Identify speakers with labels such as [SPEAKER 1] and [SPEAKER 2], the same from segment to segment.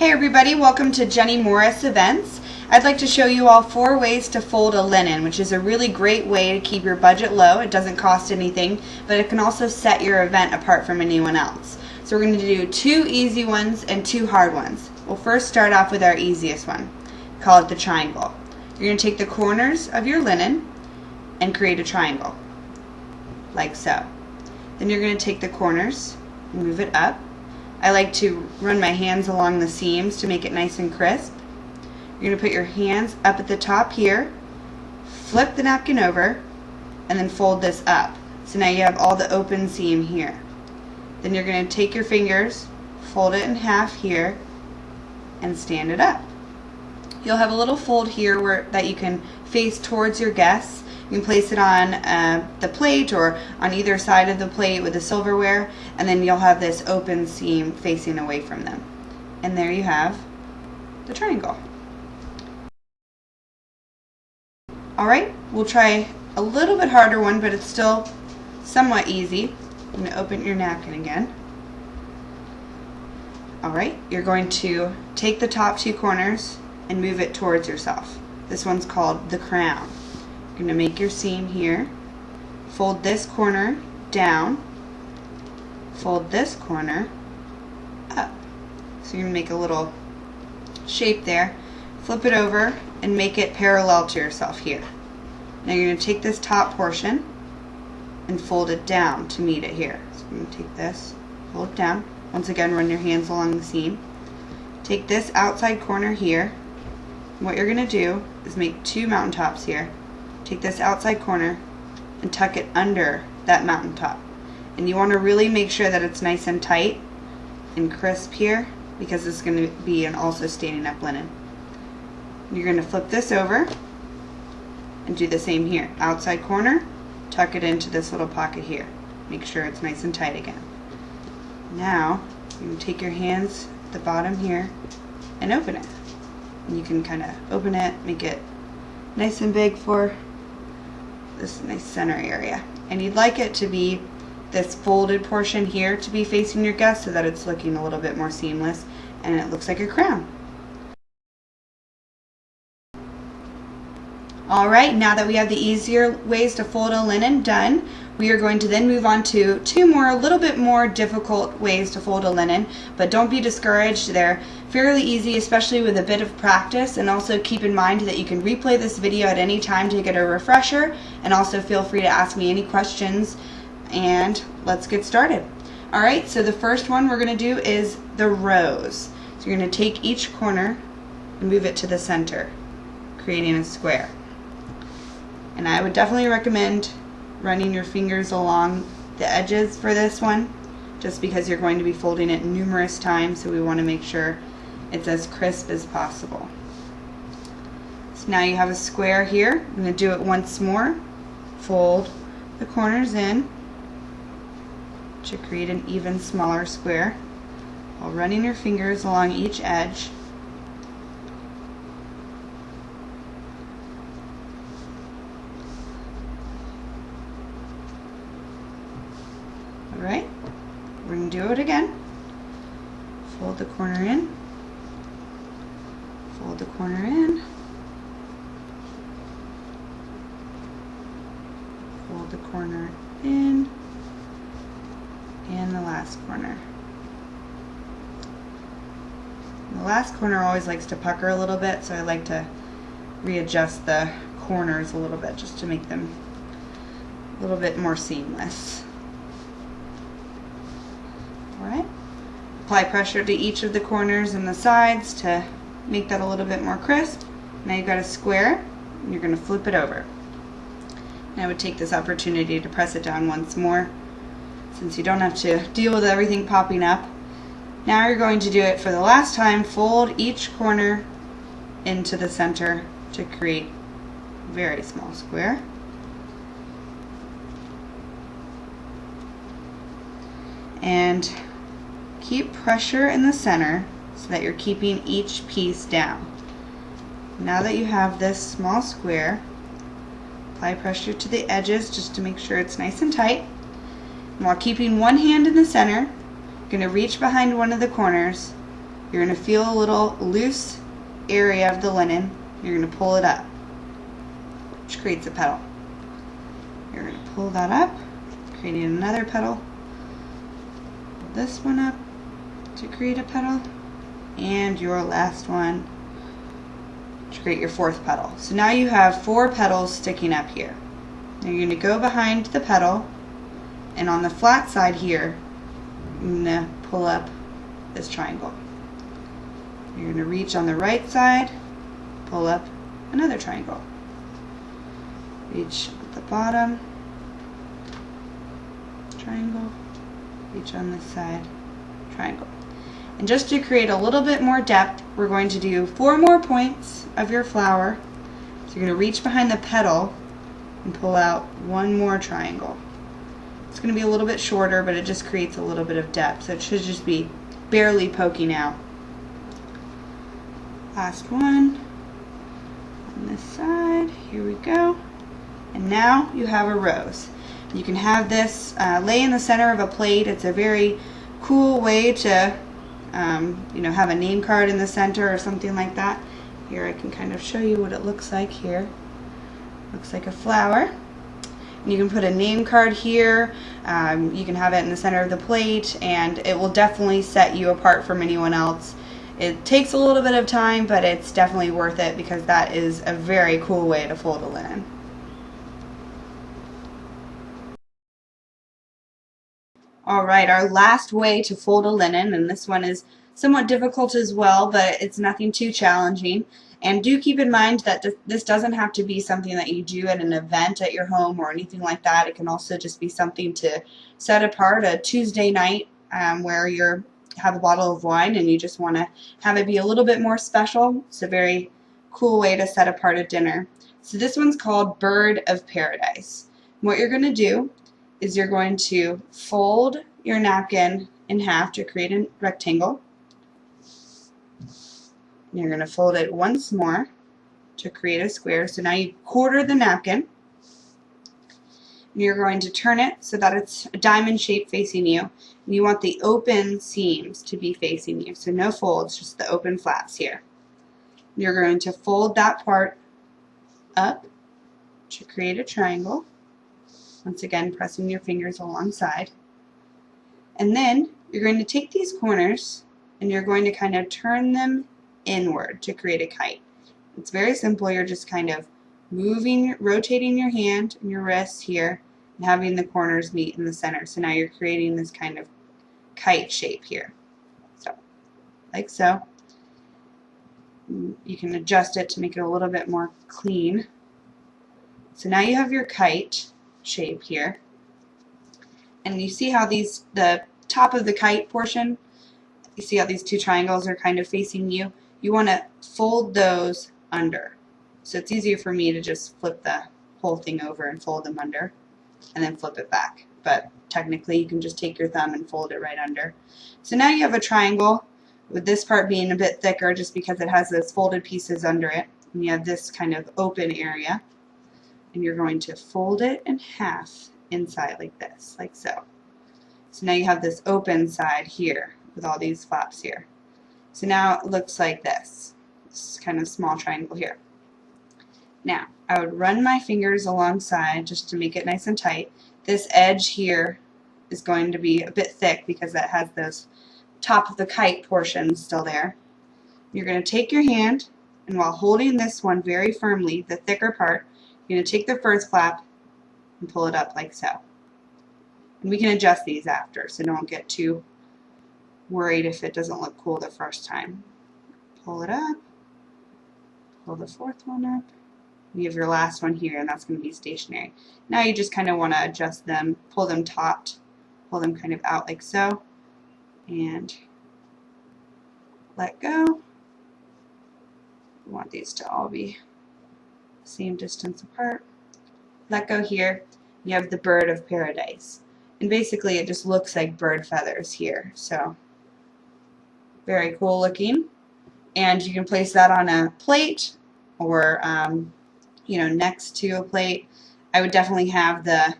[SPEAKER 1] Hey everybody, welcome to Jenny Morris Events. I'd like to show you all 4 ways to fold a linen, which is a really great way to keep your budget low. It doesn't cost anything, but it can also set your event apart from anyone else. So we're going to do 2 easy ones and 2 hard ones. We'll first start off with our easiest one. Call it the triangle. You're going to take the corners of your linen and create a triangle, like so. Then you're going to take the corners and move it up. I like to run my hands along the seams to make it nice and crisp. You're going to put your hands up at the top here, flip the napkin over, and then fold this up. So now you have all the open seam here. Then you're going to take your fingers, fold it in half here, and stand it up. You'll have a little fold here that you can face towards your guests. You can place it on the plate or on either side of the plate with the silverware, and then you'll have this open seam facing away from them. And there you have the triangle. Alright, we'll try a little bit harder one, but it's still somewhat easy. I'm going to open your napkin again. Alright, you're going to take the top 2 corners and move it towards yourself. This one's called the crown. You're going to make your seam here, fold this corner down, fold this corner up. So you're going to make a little shape there, flip it over, and make it parallel to yourself here. Now you're going to take this top portion and fold it down to meet it here. So I'm going to take this, fold it down. Once again, run your hands along the seam. Take this outside corner here. What you're going to do is make 2 mountaintops here. Take this outside corner and tuck it under that mountaintop. And you want to really make sure that it's nice and tight and crisp here, because it's going to be an also standing up linen. You're going to flip this over and do the same here. Outside corner, tuck it into this little pocket here. Make sure it's nice and tight again. Now, you can take your hands at the bottom here and open it. And you can kind of open it, make it nice and big for this nice center area. And you'd like it to be this folded portion here to be facing your guest so that it's looking a little bit more seamless and it looks like a crown. Alright, now that we have the easier ways to fold a linen done, we are going to then move on to 2 more, a little bit more difficult ways to fold a linen, but don't be discouraged. They're fairly easy, especially with a bit of practice, and also keep in mind that you can replay this video at any time to get a refresher, and also feel free to ask me any questions, and let's get started. Alright, so the first one we're going to do is the rose. So you're going to take each corner and move it to the center, creating a square. And I would definitely recommend running your fingers along the edges for this one, just because you're going to be folding it numerous times, so we want to make sure it's as crisp as possible. So now you have a square here. I'm going to do it once more. Fold the corners in to create an even smaller square while running your fingers along each edge. Alright, we're going to do it again. Fold the corner in, fold the corner in, fold the corner in, and the last corner. And the last corner always likes to pucker a little bit, so I like to readjust the corners a little bit just to make them a little bit more seamless. Alright, apply pressure to each of the corners and the sides to make that a little bit more crisp. Now you've got a square, and you're going to flip it over. And I would take this opportunity to press it down once more, since you don't have to deal with everything popping up. Now you're going to do it for the last time. Fold each corner into the center to create a very small square. And keep pressure in the center so that you're keeping each piece down. Now that you have this small square, apply pressure to the edges just to make sure it's nice and tight. And while keeping one hand in the center, you're going to reach behind one of the corners. You're going to feel a little loose area of the linen. You're going to pull it up, which creates a petal. You're going to pull that up, creating another petal. Pull this one up to create a petal, and your last one to create your fourth petal. So now you have 4 petals sticking up here. Now you're going to go behind the petal, and on the flat side here, I'm going to pull up this triangle. You're going to reach on the right side, pull up another triangle. Reach at the bottom, triangle, reach on this side, triangle. And just to create a little bit more depth, we're going to do 4 more points of your flower. So you're going to reach behind the petal and pull out 1 more triangle. It's going to be a little bit shorter, but it just creates a little bit of depth. So it should just be barely poking out. Last one on this side. Here we go. And now you have a rose. You can have this lay in the center of a plate. It's a very cool way to have a name card in the center or something like that. Here I can kind of show you what it looks like here. Looks like a flower. And you can put a name card here. You can have it in the center of the plate, and it will definitely set you apart from anyone else. It takes a little bit of time, but it's definitely worth it because that is a very cool way to fold a linen. Alright, our last way to fold a linen, and this one is somewhat difficult as well, but it's nothing too challenging. And do keep in mind that this doesn't have to be something that you do at an event at your home or anything like that. It can also just be something to set apart a Tuesday night where you have a bottle of wine and you just want to have it be a little bit more special. It's a very cool way to set apart a dinner. So this one's called Bird of Paradise. What you're going to do is you're going to fold your napkin in half to create a rectangle. You're going to fold it once more to create a square. So now you quarter the napkin. You're going to turn it so that it's a diamond shape facing you. And you want the open seams to be facing you. So no folds, just the open flaps here. You're going to fold that part up to create a triangle. Once again, pressing your fingers alongside. And then you're going to take these corners and you're going to kind of turn them inward to create a kite. It's very simple. You're just kind of rotating your hand and your wrist here and having the corners meet in the center. So now you're creating this kind of kite shape here. So, like so. You can adjust it to make it a little bit more clean. So now you have your kite shape here. And you see how the top of the kite portion, you see how these 2 triangles are kind of facing you? You want to fold those under. So it's easier for me to just flip the whole thing over and fold them under and then flip it back. But technically you can just take your thumb and fold it right under. So now you have a triangle with this part being a bit thicker just because it has those folded pieces under it. And you have this kind of open area. And you're going to fold it in half inside like this, like so. So now you have this open side here with all these flaps here. So now it looks like this kind of small triangle here. Now, I would run my fingers alongside just to make it nice and tight. This edge here is going to be a bit thick because it has those top of the kite portion still there. You're going to take your hand, and while holding this one very firmly, the thicker part, you're going to take the first flap and pull it up like so. And we can adjust these after, so don't get too worried if it doesn't look cool the first time. Pull it up, pull the fourth one up. You have your last one here, and that's going to be stationary. Now you just kind of want to adjust them, pull them taut, pull them kind of out like so, and let go. We want these to all be the same distance apart. Let go here. You have the Bird of Paradise. And basically it just looks like bird feathers here. So very cool looking. And you can place that on a plate or next to a plate. I would definitely have the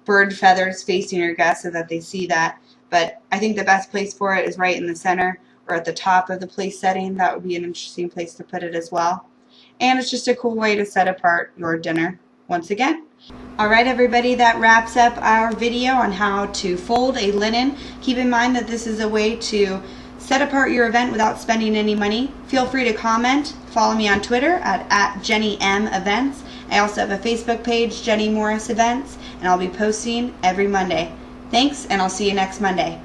[SPEAKER 1] bird feathers facing your guests so that they see that. But I think the best place for it is right in the center or at the top of the place setting. That would be an interesting place to put it as well. And it's just a cool way to set apart your dinner once again. Alright everybody, that wraps up our video on how to fold a linen. Keep in mind that this is a way to set apart your event without spending any money. Feel free to comment. Follow me on Twitter at JennyM Events. I also have a Facebook page, Jenny Morris Events, and I'll be posting every Monday. Thanks, and I'll see you next Monday.